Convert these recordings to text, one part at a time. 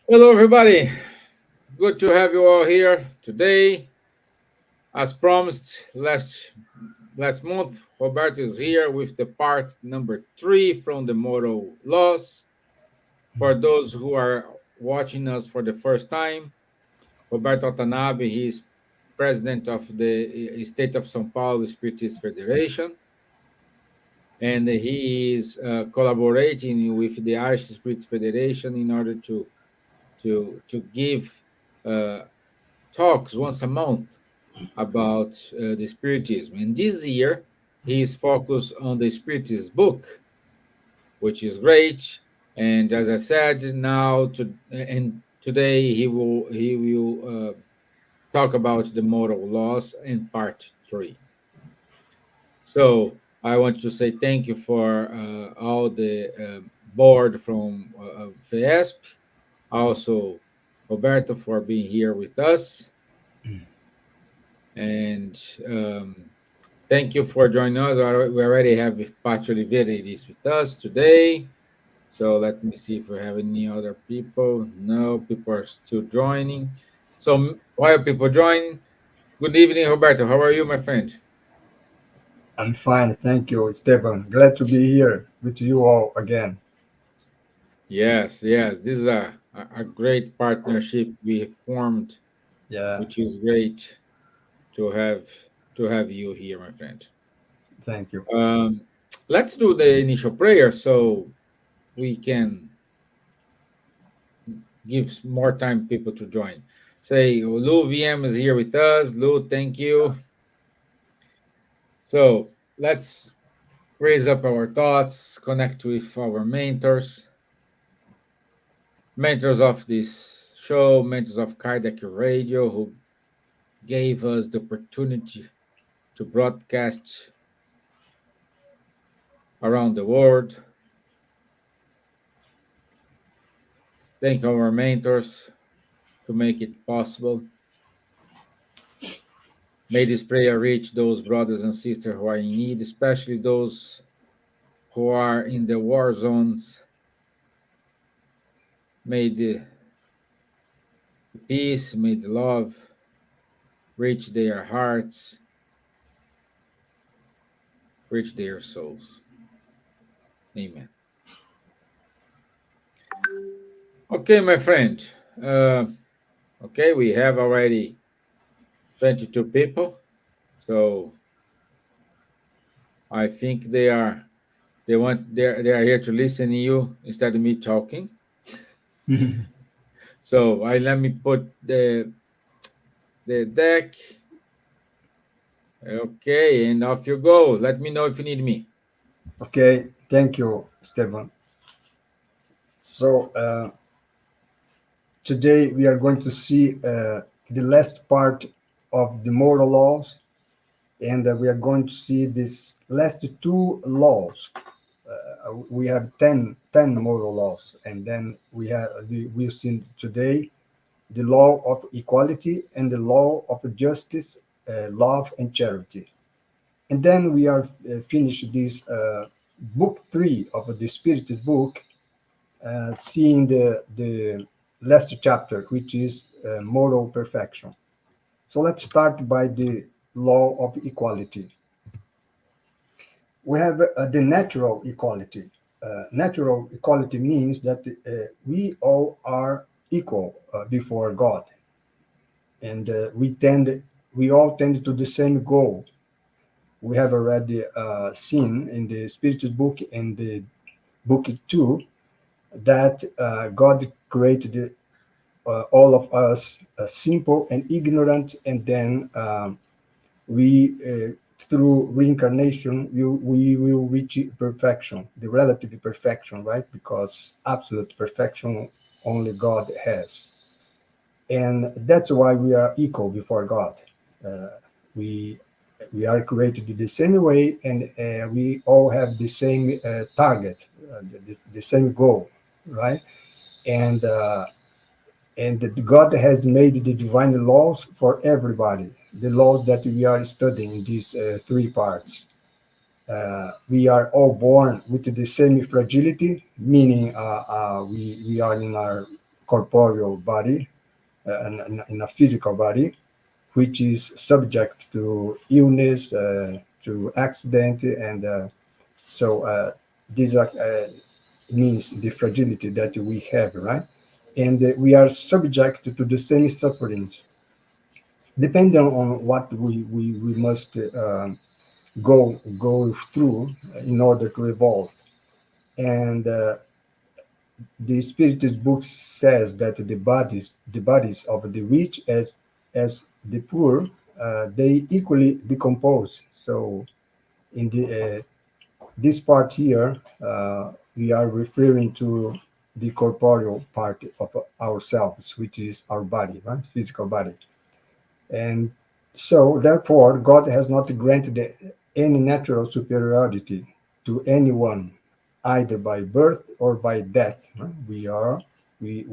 Hello, everybody. Good to have you all here today. As promised last month, Roberto is here with the part number 3 from the moral laws. For those who are watching us for the first time, Roberto Watanabe, he is president of the State of São Paulo Spiritist Federation, and he is collaborating with the Irish Spiritist Federation in order to give uh, talks once a month about the Spiritism. And this year, he is focused on the Spiritist book, which is great. And as I said, and today he will talk about the moral laws in part 3. So I want to say thank you for all the board from FESP, also Roberto for being here with us. And thank you for joining us. We already have Pacho Oliveira is with us today. So let me see if we have any other people. No, people are still joining. So while people join, good evening, Roberto. How are you, my friend? I'm fine, thank you, Stevan. Glad to be here with you all again. Yes, yes. This is a great partnership we formed, Yeah, which is great to have to have you here, my friend. thank you. Um, let's do the initial prayer so we can gives more time people to join. Say, Lou VM is here with us. Lou, thank you. So let's raise up our thoughts, connect with our mentors of this show, mentors of Kardec Radio, who gave us the opportunity to broadcast around the world. Thank our mentors to make it possible. May this prayer reach those brothers and sisters who are in need, especially those who are in the war zones. May the peace, may the love reach their hearts, reach their souls. Amen. Okay, my friend. Uh, okay, we have already 22 people, so I think they are here to listen to you instead of me talking. So I let me put the deck. Okay, and off you go. Let me know if you need me. Okay, thank you, Stevan. So today we are going to see the last part of the moral laws, and we are going to see this last two laws. We have 10 moral laws, and then we've seen today the law of equality and the law of justice, love, and charity. And then we are finished this book three of the Spirited book, seeing the last chapter, which is moral perfection. So let's start by the law of equality. We have the natural equality. Natural equality means that we all are equal before God, and we all tend to the same goal. We have already seen in the Spirited book and the book two that God created all of us simple and ignorant, and then we through reincarnation we will reach perfection, the relative perfection, right? Because absolute perfection only God has, and that's why we are equal before God. Uh, we we are created the same way, and we all have the same target, the same goal, right? And God has made the divine laws for everybody. The laws that we are studying in these three parts. We are all born with the same fragility, meaning we are in our corporeal body, in a physical body, which is subject to illness, to accident, and these are means the fragility that we have, right? And we are subject to the same sufferings, depending on what we must go through in order to evolve. And the Spiritist book says that the bodies of the rich as the poor, they equally decompose. So in this part here, we are referring to the corporeal part of ourselves, which is our body, right? Physical body. And so, therefore, God has not granted any natural superiority to anyone, either by birth or by death. Right? We all we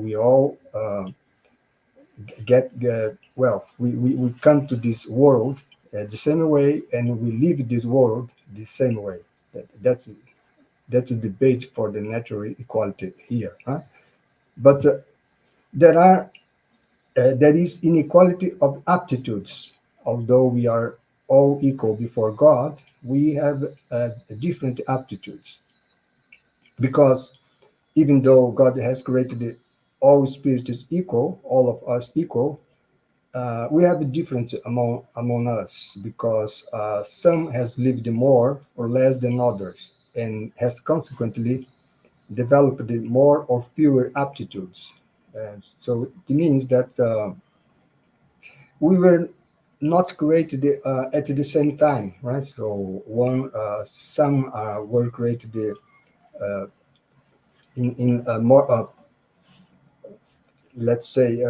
come to this world the same way, and we leave this world the same way. That's a debate for the natural equality here. Huh? But there are there is inequality of aptitudes. Although we are all equal before God, we have different aptitudes, because even though God has created all spirits equal, all of us equal, we have a difference among us, because some has lived more or less than others, and has consequently developed more or fewer aptitudes. So it means that we were not created at the same time, right? So some were created in a more, let's say,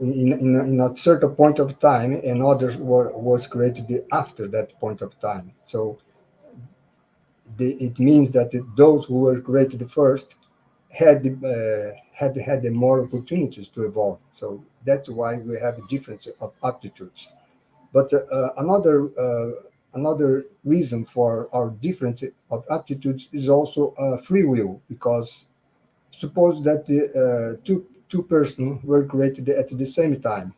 in a certain point of time, and others was created after that point of time. So it means that those who were created first had the more opportunities to evolve. So that's why we have a difference of aptitudes. But another reason for our difference of aptitudes is also free will, because suppose that the two persons were created at the same time,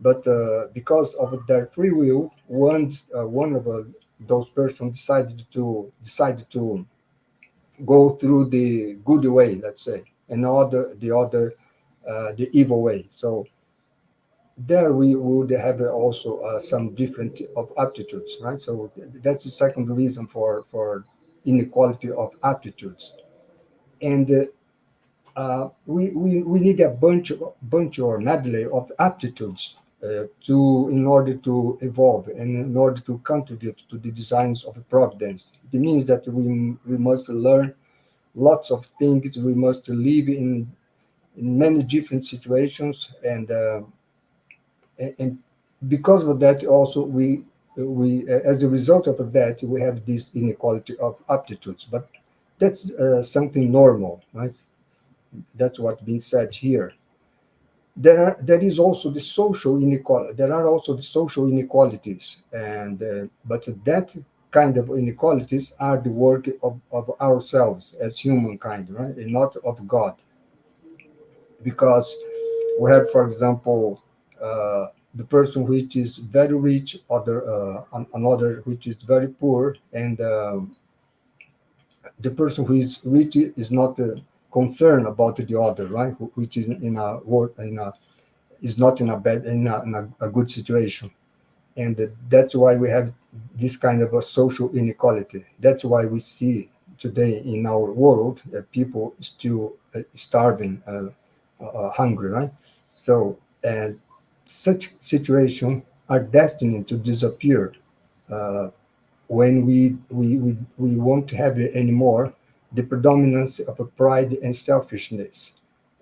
but because of their free will, one of those persons decided to go through the good way, let's say, and the other the evil way. So there we would have also some different of aptitudes, right? So that's the second reason for inequality of aptitudes. And we need a bunch or medley of aptitudes to in order to evolve and in order to contribute to the designs of providence. It means that we must learn lots of things. We must live in many different situations, and because of that also we as a result of that we have this inequality of aptitudes. But that's something normal, right? That's what's being said here. There is also the social inequality. There are also the social inequalities, and but that kind of inequalities are the work of ourselves as humankind, right, and not of God. Because we have, for example, the person which is very rich, another which is very poor, and the person who is rich is not concerned about the other, right? Which is in a world, is not in a bad, in a good situation. And that's why we have this kind of a social inequality. That's why we see today in our world people still starving, hungry, right? So, and such situations are destined to disappear uh, when we won't have it anymore the predominance of a pride and selfishness.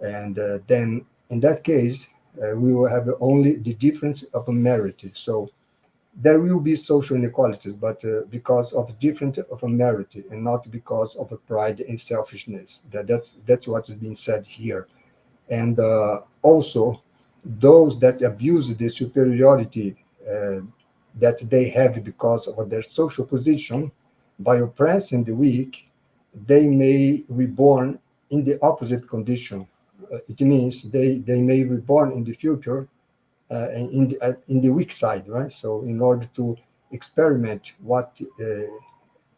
And then in that case, we will have only the difference of a merit. So there will be social inequalities, but because of difference of a merit and not because of a pride and selfishness. That's what is being said here. And also, those that abuse the superiority that they have because of their social position by oppressing the weak, they may reborn in the opposite condition, it means they may be born in the future in the weak side, right? So in order to experiment what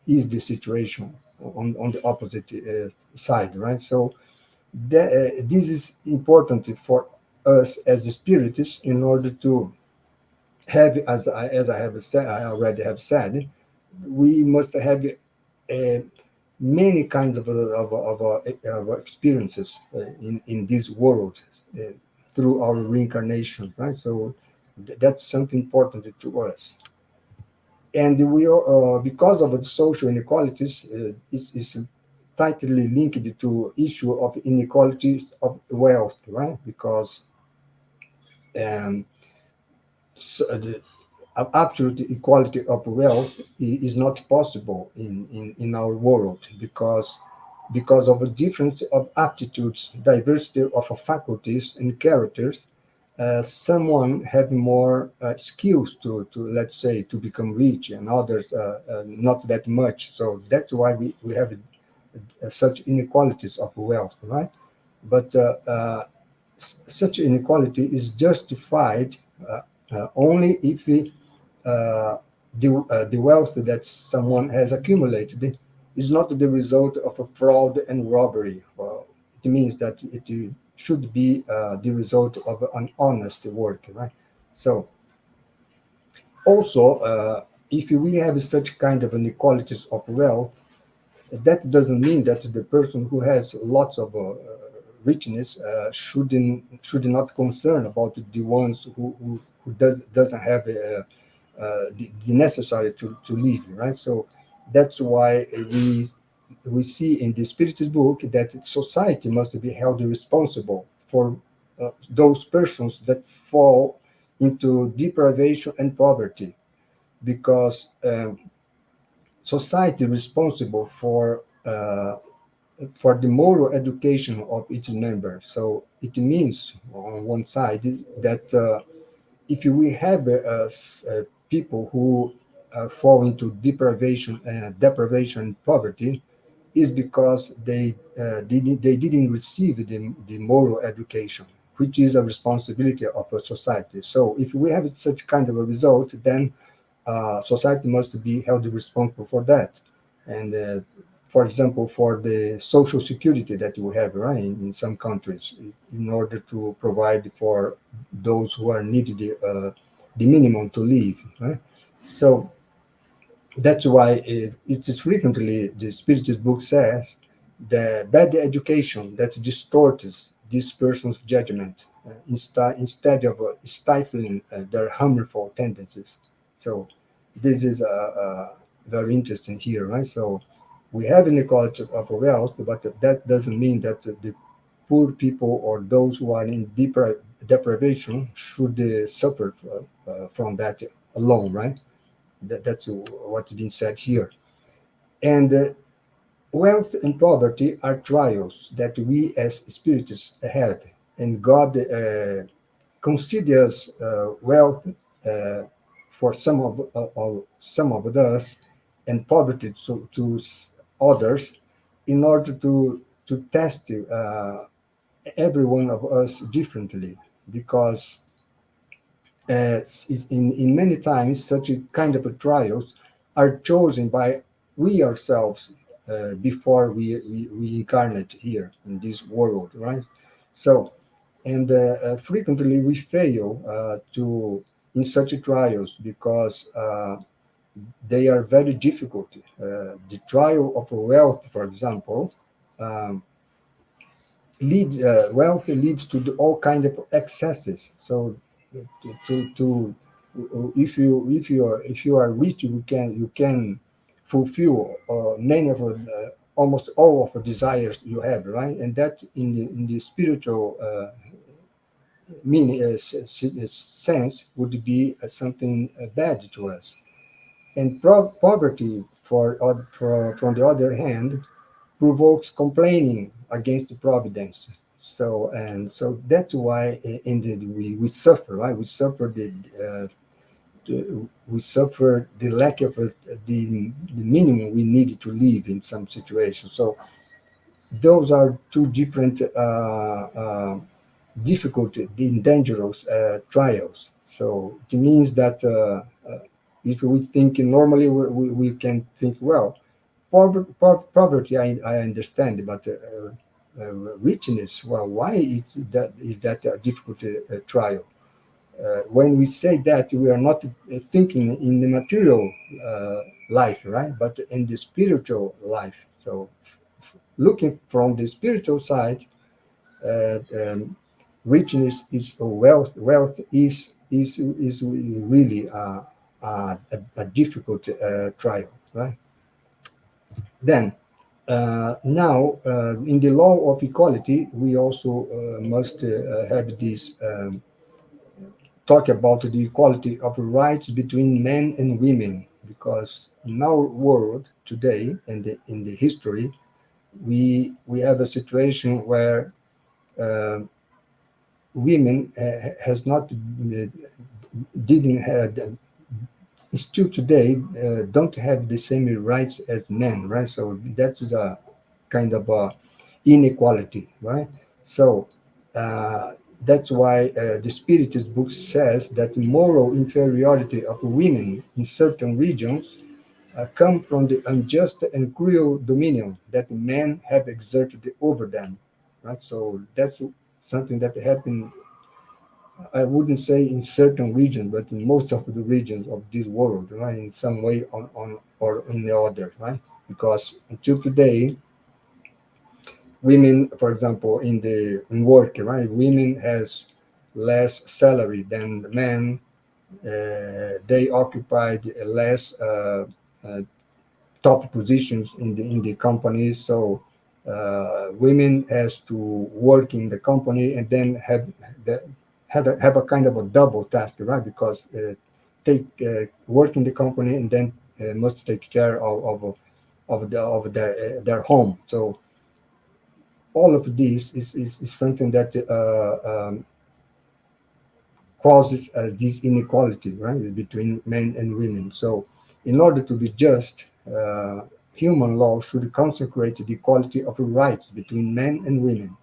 is the situation on the opposite side, right? So this is important for us as spiritists in order to have, as I have said, I already have said, we must have many kinds of experiences in this world uh, through our reincarnation, right? So that's something important to us. And we are, because of the social inequalities, is tightly linked to issue of inequalities of wealth, right? Because um, so absolute equality of wealth is not possible in our world because of a difference of aptitudes, diversity of faculties and characters. Someone have more skills to let's say to become rich, and others not that much. So that's why we have such inequalities of wealth, right? But such inequality is justified only if the wealth that someone has accumulated is not the result of a fraud and robbery. Well, it means that it should be the result of an honest work, right? So also, if we have such kind of inequalities of wealth, that doesn't mean that the person who has lots of richness should not concern about the ones who doesn't have the necessary to live, right? So that's why we see in the Spiritist book that society must be held responsible for those persons that fall into deprivation and poverty, because society responsible for the moral education of each member. So it means, on one side, that if we have people who fall into deprivation and poverty, is because they didn't receive the moral education, which is a responsibility of a society. So if we have such kind of a result, then society must be held responsible for that. And for example, for the social security that we have, right, in some countries, in order to provide for those who are needed the minimum to live, right? So that's why it is frequently the Spiritist book says the bad education that distorts this person's judgment instead of stifling their harmful tendencies. So this is very interesting here, right? So we have inequality of wealth, but that doesn't mean that the poor people or those who are in deeper deprivation should suffer from that alone, right? That's what's been said here. And wealth and poverty are trials that we as spiritists have, and God considers wealth uh, for some of us and poverty to others, in order to test every one of us differently, because in many times such a kind of a trials are chosen by we ourselves before we incarnate here in this world, right? So and frequently we fail to in such trials because they are very difficult. The trial of wealth, for example, um, wealth leads to all kind of excesses. So to if you are rich, you can fulfill many of almost all of the desires you have, right? And that in the spiritual meaning sense would be something bad to us. And poverty, from the other hand, provokes complaining against the providence. So that's why indeed we suffer, right? We suffer the lack of the minimum we need to live in some situations. So those are two different difficult and dangerous trials. So it means that if we think normally, we can think, well, poverty, I understand, but richness, well, why is that a difficult trial? When we say that, we are not thinking in the material life, right? But in the spiritual life. So, looking from the spiritual side, uh, um, richness is wealth. Wealth is really a difficult trial, right? Then, now, in the law of equality, we also must have this. Talk about the equality of rights between men and women, because in our world today and in the history, we have a situation where uh, women has not didn't have, still today don't have the same rights as men, right? So that's the kind of inequality, right? So uh, that's why the Spiritist book says that moral inferiority of women in certain regions come from the unjust and cruel dominion that men have exerted over them, right? So that's something that happened, I wouldn't say in certain regions, but in most of the regions of this world, right? In some way, on or in the other, right? Because until today, women, for example, in work, right? Women has less salary than men. They occupied less top positions in the companies. So women has to work in the company and then the, have a kind of a double task, right? Because take work in the company and then must take care of their home. So all of this is something that causes this inequality, right, between men and women. So, in order to be just, human law should consecrate the equality of rights between men and women,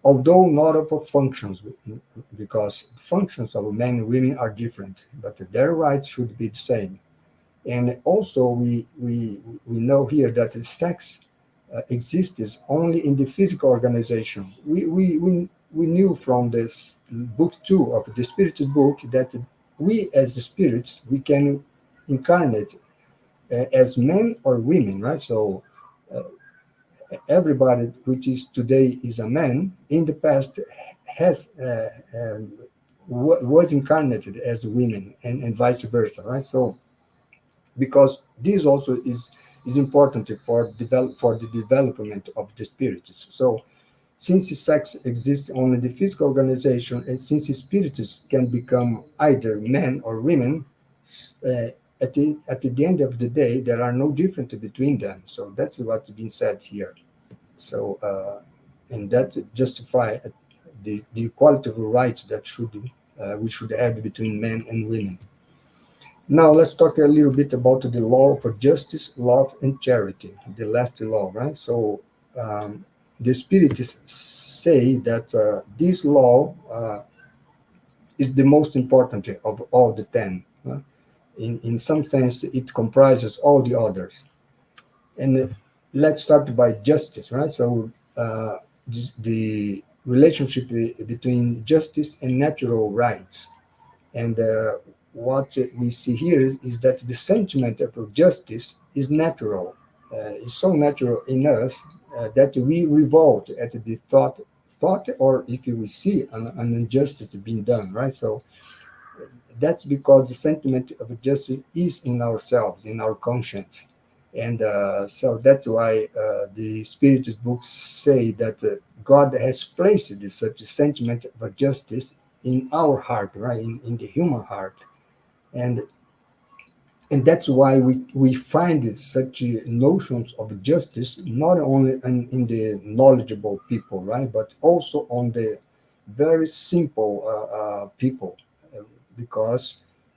although not of functions, because functions of men and women are different, but their rights should be the same. And also, we know here that sex exists only in the physical organization. We knew from this book two of the spiritual book that we as the spirits we can incarnate as men or women, right? So uh, everybody which is today is a man in the past has was incarnated as women, and vice versa, right? So because this also is important for the development of the spirits. So since sex exists only in the physical organization, and since spirits can become either men or women, uh, at the end of the day, there are no difference between them. So that's what's been said here. So and that justify the equality of rights that should we should have between men and women. Now let's talk a little bit about the law for justice, love, and charity, the last law, right? So the Spiritists say that this law is the most important of all the 10. In some sense, it comprises all the others. And let's start by justice, right? So the relationship between justice and natural rights. And what we see here is that the sentiment of justice is natural. It's so natural in us that we revolt at the thought, or if we see an injustice being done, right? So that's because the sentiment of justice is in ourselves, in our conscience. And so that's why the Spiritist books say that God has placed such a sentiment of justice in our heart, right, in the human heart. And and that's why we find such notions of justice not only in the knowledgeable people, right, but also on the very simple people, because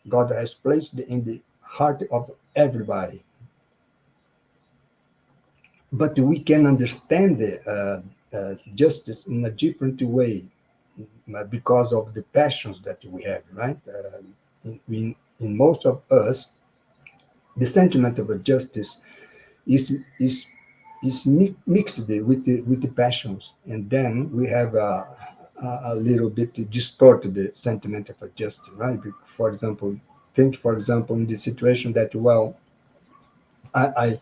God has placed in the heart of everybody. but we can understand justice in a different way because of the passions that we have, right? In most of us, the sentiment of justice is is mixed with the passions, and then we have a little bit distorted the sentiment of justice, right? For example, think for example in the situation that I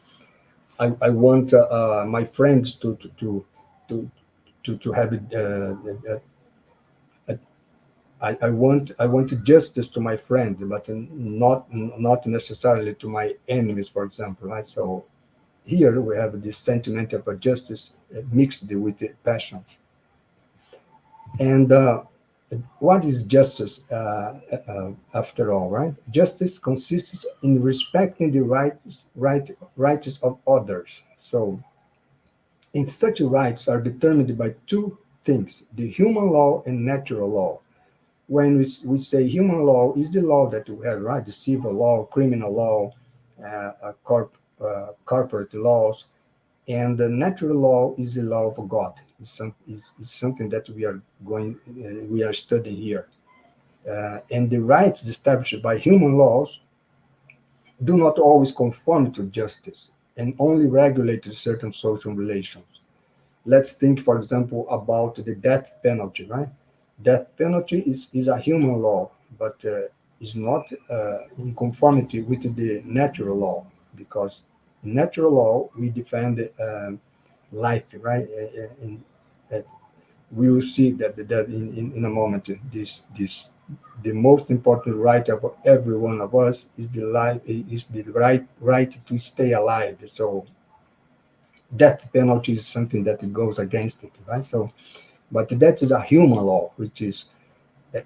I want my friends to to have it. I want justice to my friend, but not necessarily to my enemies, for example. Right. So here we have this sentiment of justice mixed with the passion. And what is justice after all, right? Justice consists in respecting the rights of others. So, and such rights are determined by two things: the human law and natural law. When we say human law, is the law that we have, right? The civil law, criminal law, corporate laws, and the natural law is the law of God. It's something that we are studying here. And the rights established by human laws do not always conform to justice and only regulate certain social relations. Let's think, for example, about the death penalty, right? Death penalty is a human law, but is not in conformity with the natural law, because in natural law we defend life, right? And we will see that in a moment. This the most important right of every one of us is the life, is the right to stay alive. So death penalty is something that goes against it, right? So, but that is a human law, which is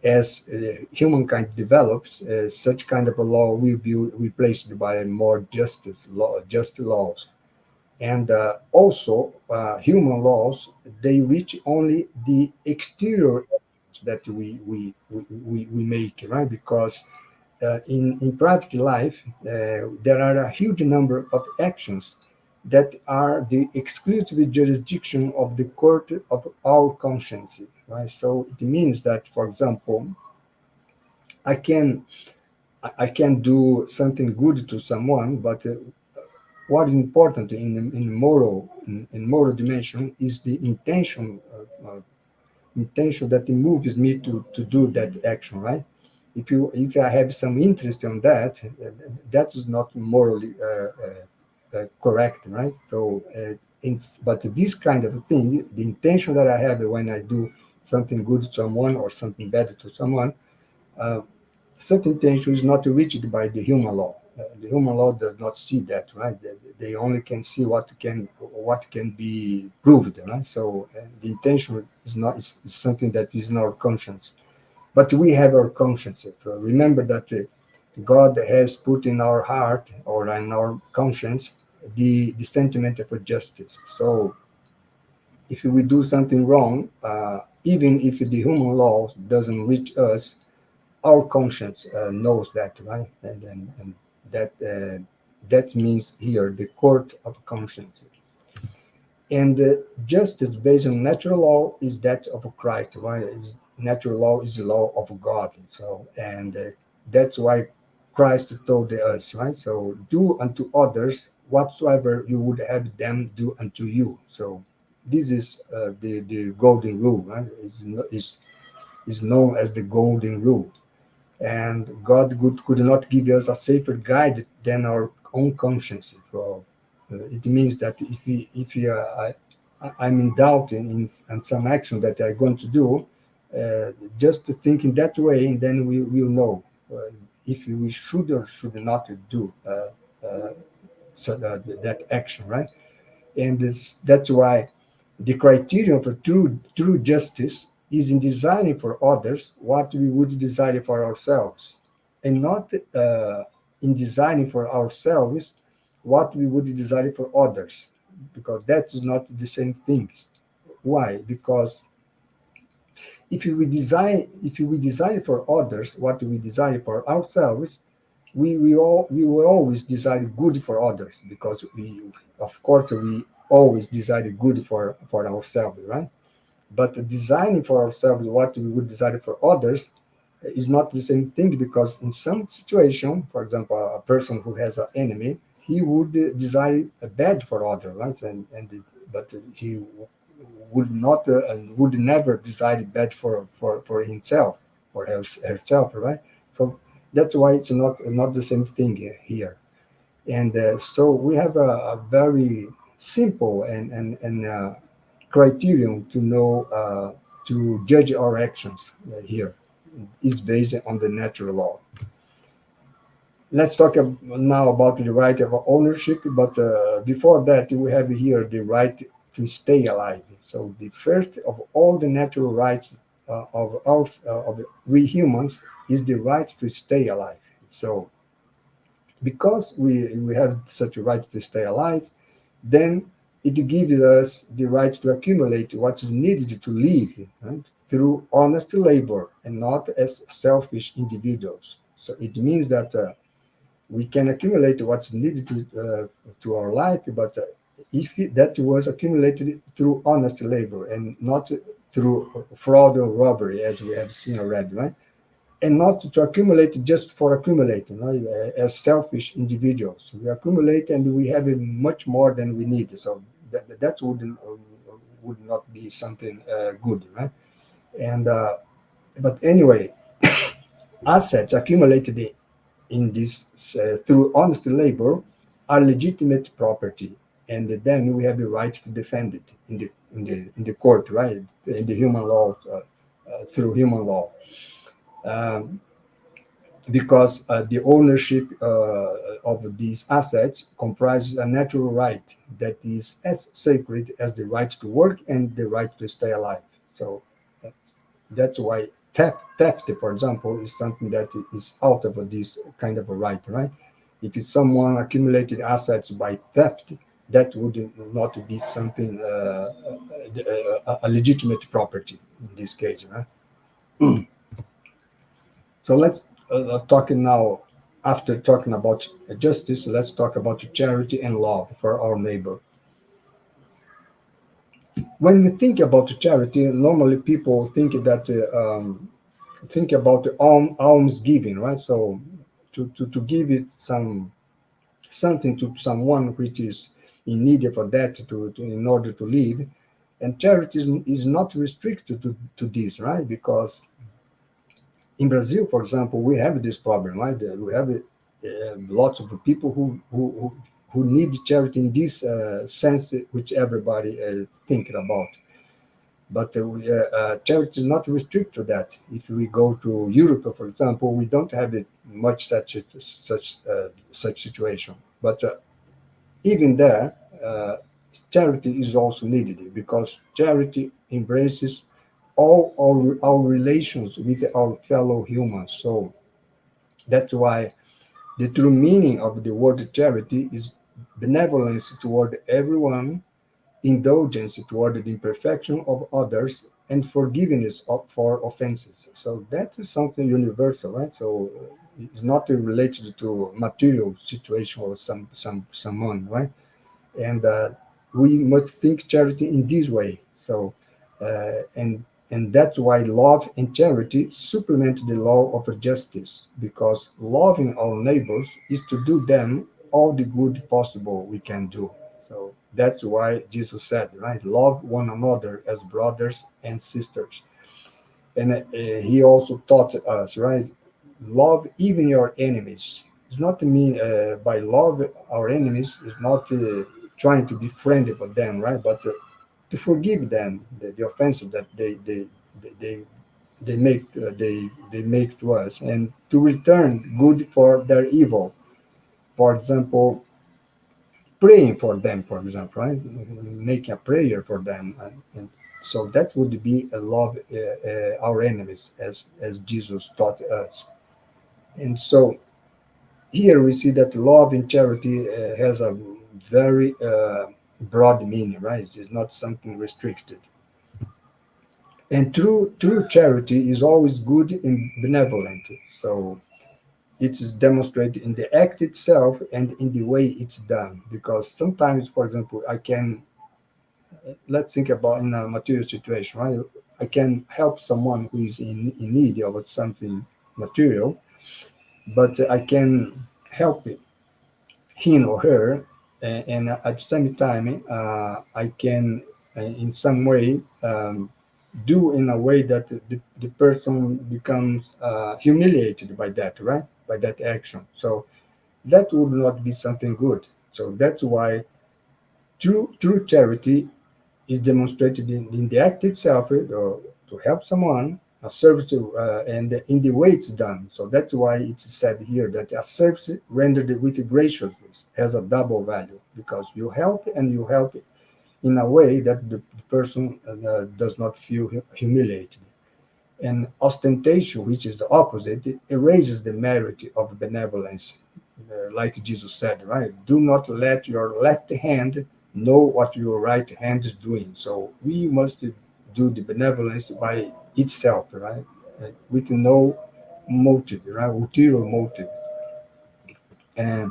as humankind develops, such kind of a law will be replaced by more just laws. And also, human laws, they reach only the exterior that we make, right? Because in private life, there are a huge number of actions that are the exclusive jurisdiction of the court of our conscience, right? So it means that, for example, I can I can do something good to someone, but what is important in moral dimension is the intention that moves me to do that action, right? If I have some interest in that, that is not morally correct, right? So but this kind of thing, the intention that I have when I do something good to someone or something bad to someone, uh, such intention is not reached by the human law. The human law does not see that, right? They only can see what can be proved, right? So the intention is something that is in our conscience. But we have our conscience. So remember that God has put in our heart or in our conscience the sentiment of justice. So if we do something wrong, even if the human law doesn't reach us, our conscience knows that, right? And that that means here the court of conscience. And justice based on natural law is that of Christ, right? Natural law is the law of God. So, and that's why Christ told us, right? So, do unto others whatsoever you would have them do unto you. So, this is the golden rule, right? Is known as the golden rule. And God could not give us a safer guide than our own conscience. So it means that I'm in doubt in some action that I'm going to do, just to think in that way, and then we will know if we should or should not do that action, right? And that's why the criterion for true justice is in designing for others what we would desire for ourselves, and not in designing for ourselves what we would desire for others, because that is not the same thing. Why? Because if we desire for others what we desire for ourselves, we will always desire good for others, because we of course always desire good for ourselves, right? But designing for ourselves what we would desire for others is not the same thing, because in some situation, for example, a person who has an enemy, he would desire a bad for other, right? But he would not and would never desire bad for himself or herself, right? So that's why it's not the same thing here. And so we have a very simple and criterion to know to judge our actions here is based on the natural law. Let's talk now about the right of ownership, but before that, we have here the right to stay alive. So the first of all the natural rights of we humans is the right to stay alive. So because we have such a right to stay alive, then it gives us the right to accumulate what is needed to live, right, through honest labor and not as selfish individuals. So it means that we can accumulate what's needed to our life, but if that was accumulated through honest labor and not through fraud or robbery, as we have seen already, right? And not to accumulate just for accumulating, right? As selfish individuals. We accumulate and we have much more than we need. So that would not be something good, right? And but anyway, assets accumulated in this through honest labor are legitimate property, and then we have the right to defend it in the court, right? In the human law, through human law. Um, because the ownership of these assets comprises a natural right that is as sacred as the right to work and the right to stay alive. So that's why theft, for example, is something that is out of this kind of a right, right? If it's someone accumulated assets by theft, that would not be something a legitimate property in this case, right? So let's talking now. After talking about justice, let's talk about charity and love for our neighbor. When we think about charity, normally people think about the alms giving, right? So to give it something to someone which is in need for that in order to live, and charity is not restricted to this, right? Because in Brazil, for example, we have this problem, right? We have lots of people who need charity in this sense, which everybody is thinking about. But charity is not restricted to that. If we go to Europe, for example, we don't have it much such situation. But even there, charity is also needed because charity embraces all our relations with our fellow humans. So that's why the true meaning of the word charity is benevolence toward everyone, indulgence toward the imperfection of others, and forgiveness for offenses. So that is something universal, right? So it's not related to material situation or someone, right? And we must think charity in this way. So, and that's why love and charity supplement the law of justice, because loving our neighbors is to do them all the good possible we can do. So that's why Jesus said, right, love one another as brothers and sisters. And he also taught us, right, love even your enemies. It's not to mean by love our enemies is not trying to be friendly with them, right? But to forgive them the offenses that they they make to us, and to return good for their evil. For example, praying for them, for example, right? Making a prayer for them, and so that would be a love our enemies, as Jesus taught us. And so here we see that love and charity has a very broad meaning, right? It's not something restricted. And true charity is always good and benevolent. So it is demonstrated in the act itself and in the way it's done. Because sometimes, for example, I can let's think about in a material situation, right? I can help someone who is in need of something material, but I can help him or her, and at the same time, I can, in some way, do in a way that the person becomes humiliated by that, right? By that action. So that would not be something good. So that's why true charity is demonstrated in the act itself, to help someone, a service and in the way it's done. So that's why it's said here that a service rendered with graciousness has a double value, because you help and you help in a way that the person does not feel humiliated. And ostentation, which is the opposite, it erases the merit of benevolence. Like Jesus said, right? Do not let your left hand know what your right hand is doing. So we must do the benevolence by itself, right? With no motive, right? Ulterior motive. And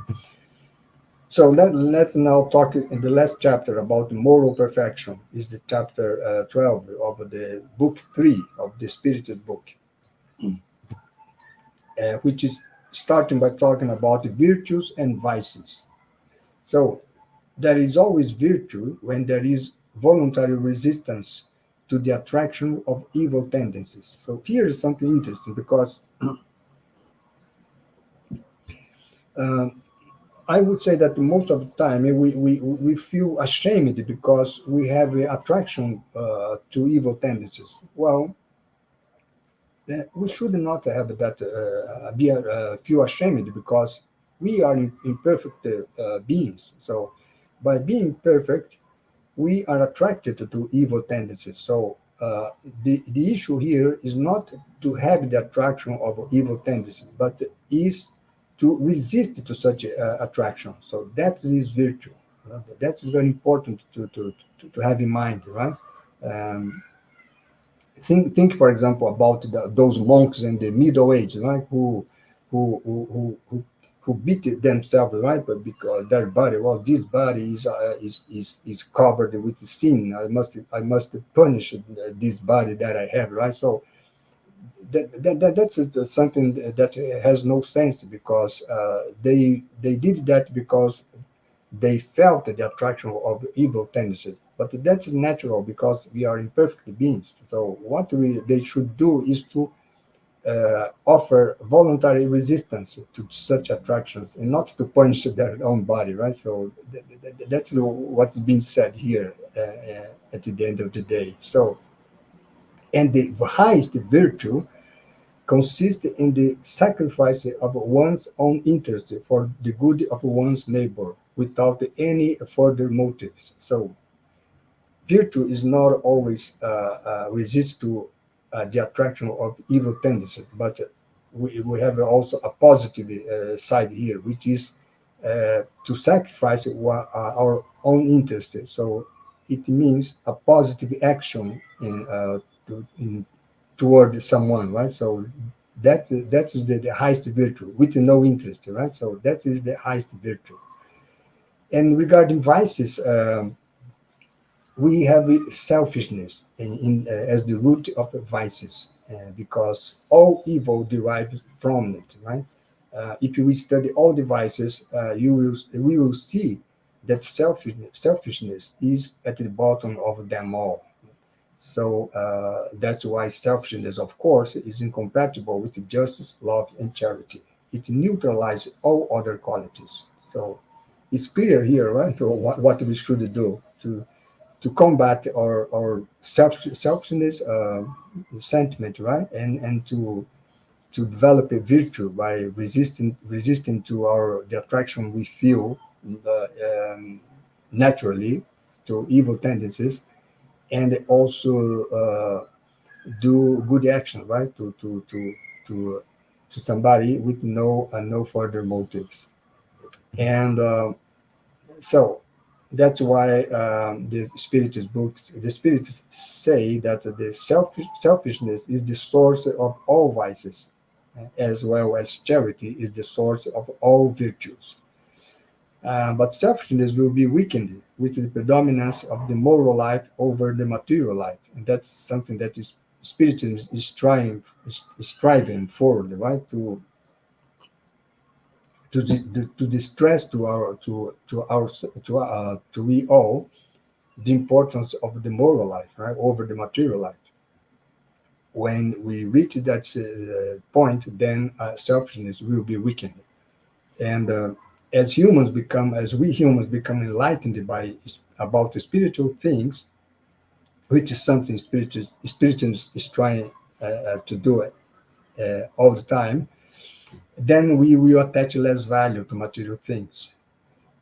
so let's now talk in the last chapter about moral perfection. Is the chapter 12 of the book 3 of the Spirited book, which is starting by talking about the virtues and vices. So there is always virtue when there is voluntary resistance to the attraction of evil tendencies. So here is something interesting, because uh, I would say that most of the time we feel ashamed because we have a attraction to evil tendencies. Well, we should not have that feel ashamed, because we are imperfect beings. So by being perfect, we are attracted to evil tendencies. So the issue here is not to have the attraction of evil tendencies, but is to resist to such attraction. So that is virtue. That's very important to have in mind, right? Um, think, for example, about those monks in the Middle Ages, right? Who beat themselves, right? But because their body, well, this body is covered with sin. I must punish this body that I have, right? So that's something that has no sense, because they did that because they felt the attraction of evil tendencies. But that's natural, because we are imperfect beings. So what they should do is to offer voluntary resistance to such attractions, and not to punish their own body, right? So that's what's being said here at the end of the day. So, and the highest virtue consists in the sacrifice of one's own interest for the good of one's neighbor without any further motives. So virtue is not always resist to the attraction of evil tendencies, but we have also a positive side here, which is to sacrifice our own interest. So it means a positive action in toward someone, right? So that is the highest virtue, with no interest, right? So that is the highest virtue. And regarding vices, we have selfishness as the root of vices, because all evil derives from it, right? If we study all the vices, we will see that selfishness is at the bottom of them all. So that's why selfishness, of course, is incompatible with justice, love, and charity. It neutralizes all other qualities. So it's clear here, right? So what we should do to combat our selfishness sentiment, right? And to develop a virtue by resisting to our the attraction we feel uh, um, naturally to evil tendencies, and also do good action, right? To to somebody with no further motives. And so that's why the spiritists say that the selfishness is the source of all vices, as well as charity is the source of all virtues. But selfishness will be weakened with the predominance of the moral life over the material life, and that's something that is spiritism is trying is striving forward, right? To distress to we all the importance of the moral life, right, over the material life. When we reach that point, then selfishness will be weakened, and as we humans become enlightened by about the spiritual things, which is something spiritism is trying to do it all the time, then we will attach less value to material things.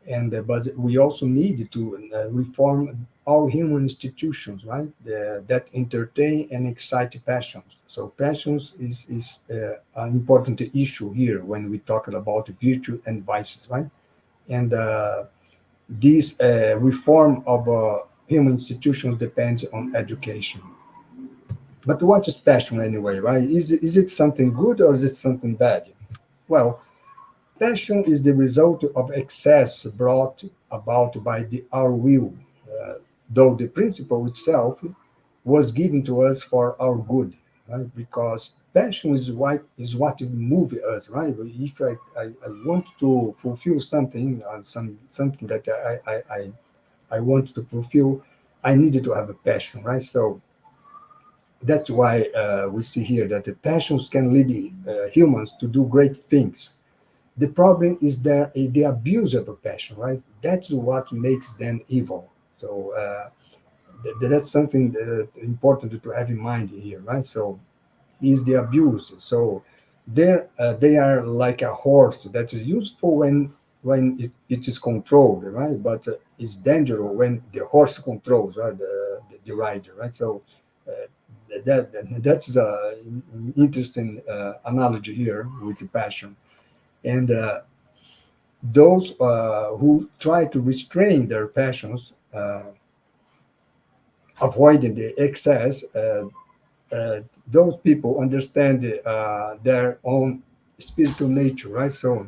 And but we also need to reform all human institutions, right? That entertain and excite passions. So passions is an important issue here when we talk about virtue and vices, right? And this reform of human institutions depends on education. But what is passion anyway, right? Is it something good or is it something bad? Well, passion is the result of excess brought about by our will, uh, though the principle itself was given to us for our good, right? Because passion is what moves us, right? If I want to fulfill something, something that I want to fulfill, I needed to have a passion, right? So that's why we see here that the passions can lead humans to do great things. The problem is the abuse of a passion, right? That's what makes them evil. So that's something important to have in mind here, right? So is the abuse. So they are like a horse that is useful when it is controlled, right? But it's dangerous when the horse controls, right? The rider, right? So uh, that's a interesting analogy here with the passion. And those who try to restrain their passions, avoiding the excess, those people understand their own spiritual nature, right? So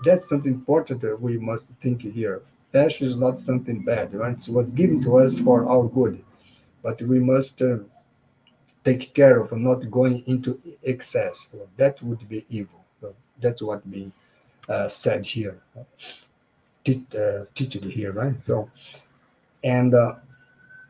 that's something important that we must think here. Passion is not something bad, right? It's what's given to us for our good, but we must take care of not going into excess. So that would be evil. So that's what being said here, teach it here, right? So and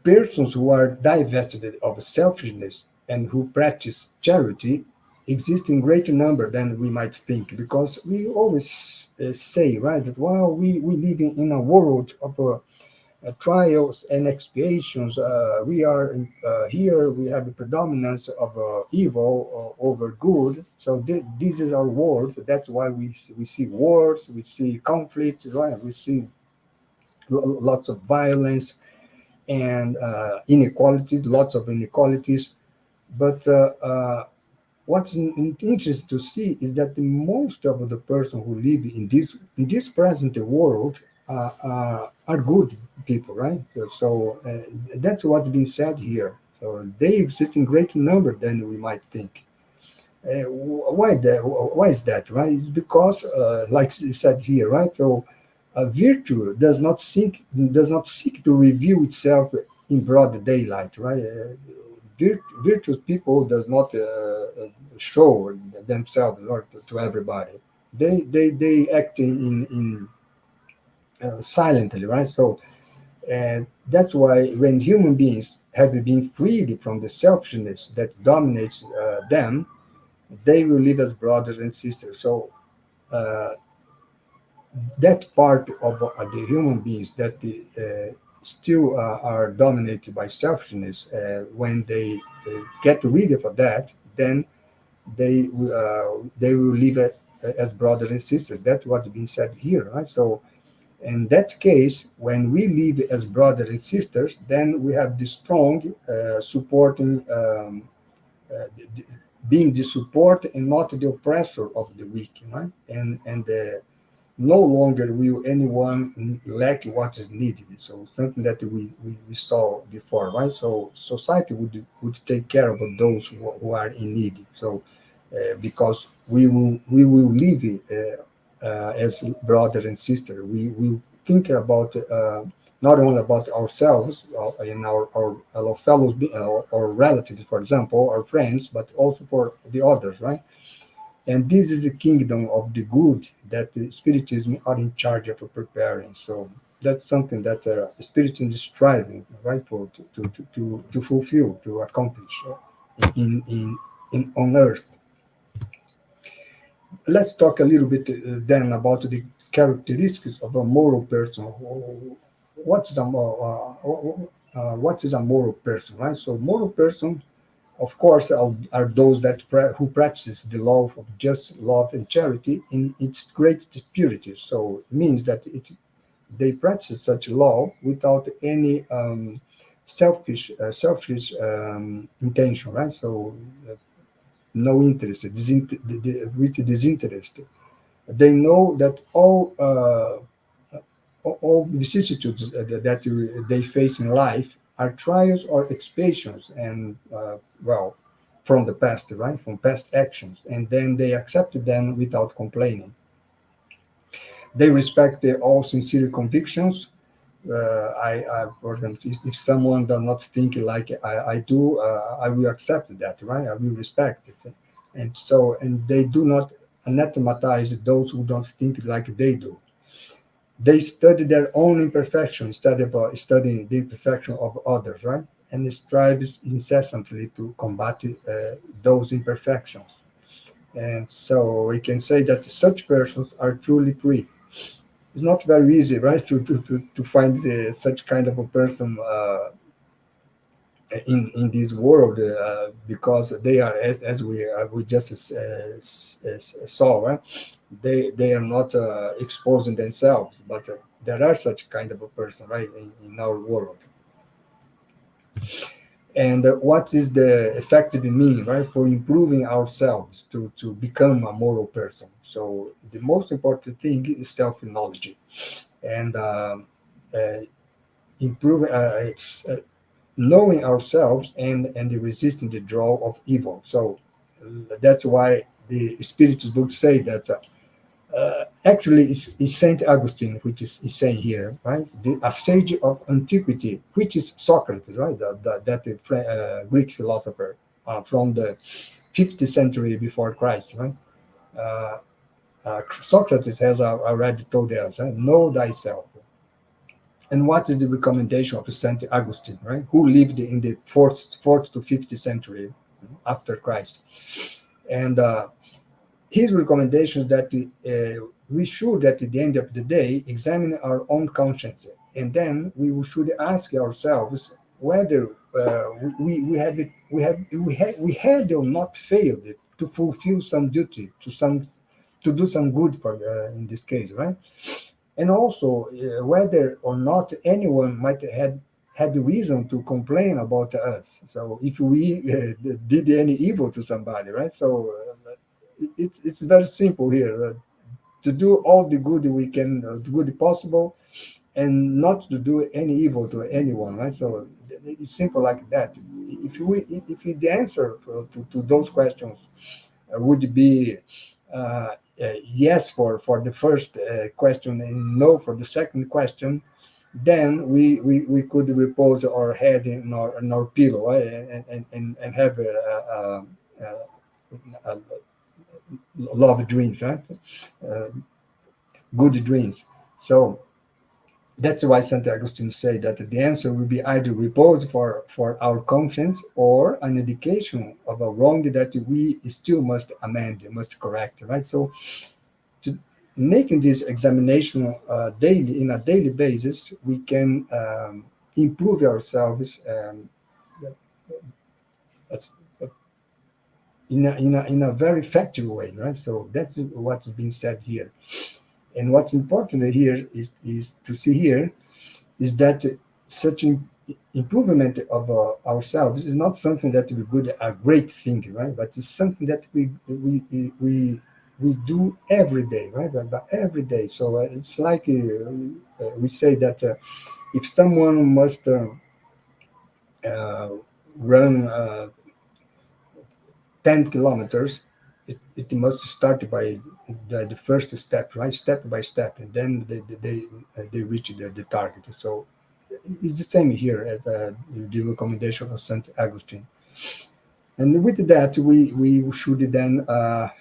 persons who are divested of selfishness and who practice charity exist in greater number than we might think, because we always say, right, that well, we live in a world of trials and expiations. We are here, we have a predominance of evil over good. So this is our world. That's why we see wars, we see conflicts, right? We see lots of violence and inequalities, lots of inequalities. But what's interesting to see is that the most of the person who live in this present world are good people, right? So that's what's been said here. So they exist in greater number than we might think. Why that? Why is that? Right? It's because, like it said here, right? So, virtue does not seek to reveal itself in broad daylight, right? Virtuous people does not show themselves or to everybody. They act in silently, right? So, and that's why when human beings have been freed from the selfishness that dominates them, they will live as brothers and sisters. So uh, that part of the human beings that still are dominated by selfishness, when they get rid of that, then they will live as brothers and sisters. That's what's been said here, right? So in that case, when we live as brothers and sisters, then we have the strong supporting. The, being the support and not the oppressor of the weak, right? And no longer will anyone lack what is needed. So something that we saw before, right? So society would take care of those who are in need. So because we will live as brother and sister. We will think about not only about ourselves and our fellows, our relatives, for example, our friends, but also for the others, right? And this is the kingdom of the good that the Spiritism are in charge of preparing. So that's something that Spiritism is striving, right, for to fulfill, to accomplish in on earth. Let's talk a little bit then about the characteristics of a moral person. What is a what is a moral person, right? So moral person, of course, are those that who practice the law of just love and charity in its greatest purity. So it means that they practice such law without any selfish intention, right? So no interest, with disinterest. They know that all vicissitudes they face in life are trials or expiations, and well, from the past, right, from past actions, and then they accept them without complaining. They respect all sincere convictions. For example, if someone does not think like I do, I will accept that, right? I will respect it, and so and they do not anathematize those who don't think like they do. They study their own imperfection instead of studying the imperfection of others, right? And strives incessantly to combat those imperfections. And so we can say that such persons are truly free. It's not very easy, right, to find such kind of a person in this world because they are, as we just saw, right? They are not exposing themselves, but there are such kind of a person, right, in our world. And what is the effective mean, right, for improving ourselves to become a moral person? So the most important thing is self knowledge, and uh, improve it's knowing ourselves and resisting the draw of evil. So that's why the Spiritus books say that actually it's Saint Augustine which is saying here, right? A sage of antiquity, which is Socrates, right? That Greek philosopher from the 50th century before Christ, right? Uh, Socrates has already told us, know thyself. And what is the recommendation of Saint Augustine, right? Who lived in the fourth to 50th century after Christ? And his recommendation is that we should, at the end of the day, examine our own conscience, and then we should ask ourselves whether we had or not failed to fulfill some duty to do some good for in this case, right? And also whether or not anyone might have had reason to complain about us. So if we did any evil to somebody, right? So it's very simple here to do all the good we can, the good possible, and not to do any evil to anyone, right? So it's simple like that. If the answer to those questions would be yes for the first question and no for the second question, then we could repose our head in our pillow, right? And have a love dreams, right? Uh, Good dreams. So that's why St. Augustine say that the answer will be either repose for our conscience or an indication of a wrong that we still must amend, must correct, right? So to making this examination daily in a daily basis, we can improve ourselves that's- in a very effective way, right? So that's what is being said here. And what's important here is to see here is that such improvement of ourselves is not something that we do a great thing, right? But it's something that we do every day, right? But every day. So it's like we say that if someone must uh, run 10 kilometers, it must start by the first step, right? Step by step, and then they reach the target. So it's the same here at the recommendation of Saint Augustine. And with that, we should then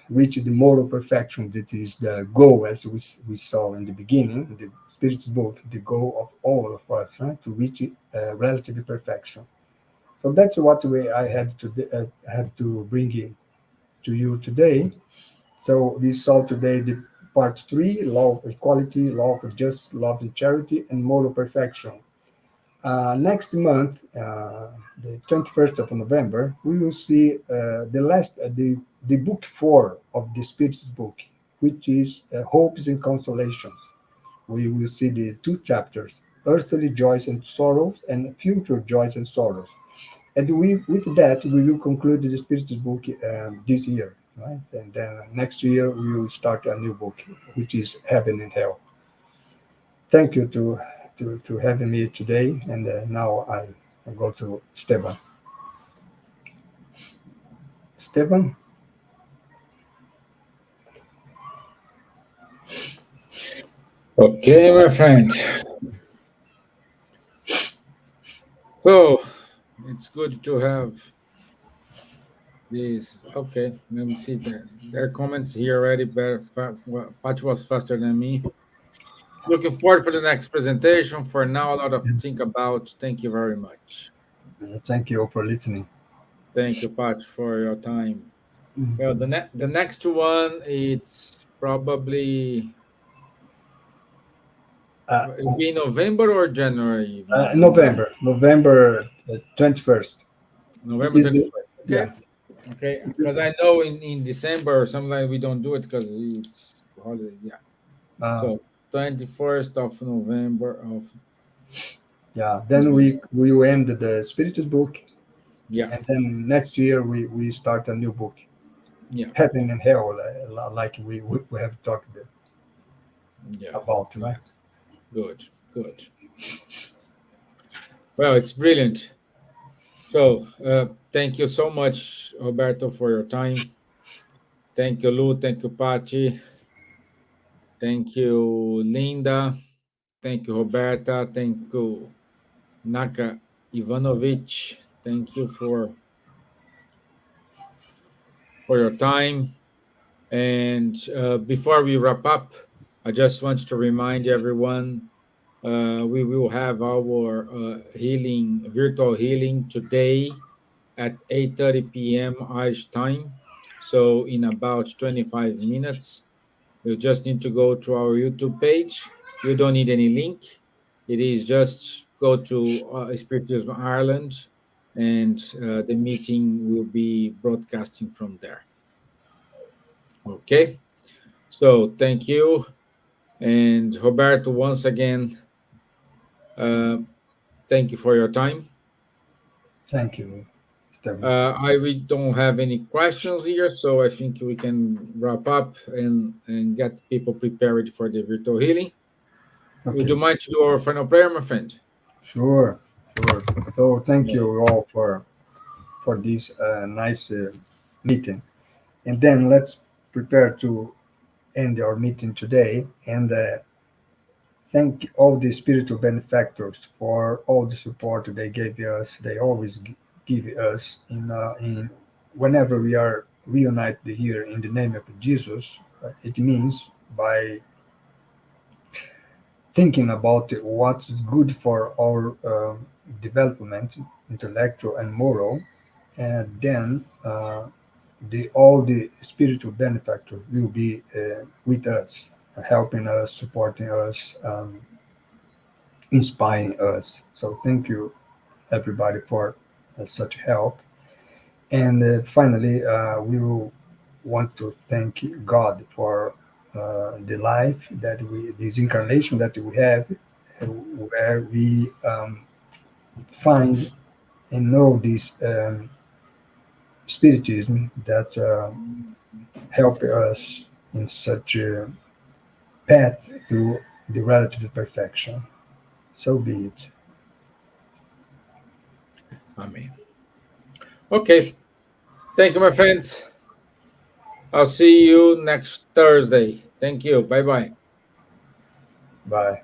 reach the moral perfection that is the goal, as we saw in the beginning, the Spirit's book, the goal of all of us, right? To reach relative perfection. So that's what I had to bring in to you today. So we saw today the part three: law of equality, law of justice, love and charity, and moral perfection. Next month, the 21st of November, we will see the book four of the Spirit's book, which is Hopes and Consolations. We will see the two chapters, Earthly Joys and Sorrows and Future Joys and Sorrows. And with that, we will conclude the Spirit's book this year, right? And then next year, we will start a new book, which is Heaven and Hell. Thank you to having me today. And now I go to Stevan. Stevan? Okay, my friend. So it's good to have this. Okay, let me see that. There are comments here already. Better, Patch was faster than me. Looking forward for the next presentation. For now, a lot of think about. Thank you very much. Thank you for listening. Thank you, Pat, for your time. Well, Mhm. the next one it's probably Uh, it'll be November or January. November 21st November is 21st. yeah. Okay, okay. Because I know in December sometimes we don't do it because it's holiday. Yeah. Uh, So 21st of November of yeah. Then yeah we will end the Spiritus book, yeah and then next year we start a new book, yeah Heaven and Hell, like we have talked yes about, right? yes. Good good. Well, it's brilliant. So thank you so much, Roberto, for your time. Thank you, Lou. Thank you, Pachi. Thank you, Linda. Thank you, Roberta. Thank you, Naka Ivanovic. Thank you for your time. And before we wrap up, I just want to remind everyone we will have our healing, virtual healing today at 8:30 p.m. Irish time. So in about 25 minutes, you just need to go to our YouTube page. You don't need any link. It is just go to Spiritism Ireland, and the meeting will be broadcasting from there. Okay. So thank you, and Roberto, once again, uh, thank you for your time. Thank you, Stephen. We don't have any questions here, so I think we can wrap up and get people prepared for the virtual healing. Would you Okay, mind to do our final prayer, my friend? sure, sure. So thank Yeah. you all for this nice meeting, and then let's prepare to end our meeting today. And thank all the spiritual benefactors for all the support they gave us. They always give us in whenever we are reunited here in the name of Jesus. It means by thinking about what's good for our development, intellectual and moral, and then the all the spiritual benefactors will be with us, helping us, supporting us, inspiring us. So thank you everybody for such help. And finally, we will want to thank God for the life that this incarnation that we have, where we find and know this spiritism that help us in such a path to the relative perfection. So be it. Amen. Okay. Thank you, my friends. I'll see you next Thursday. Thank you. Bye bye. Bye.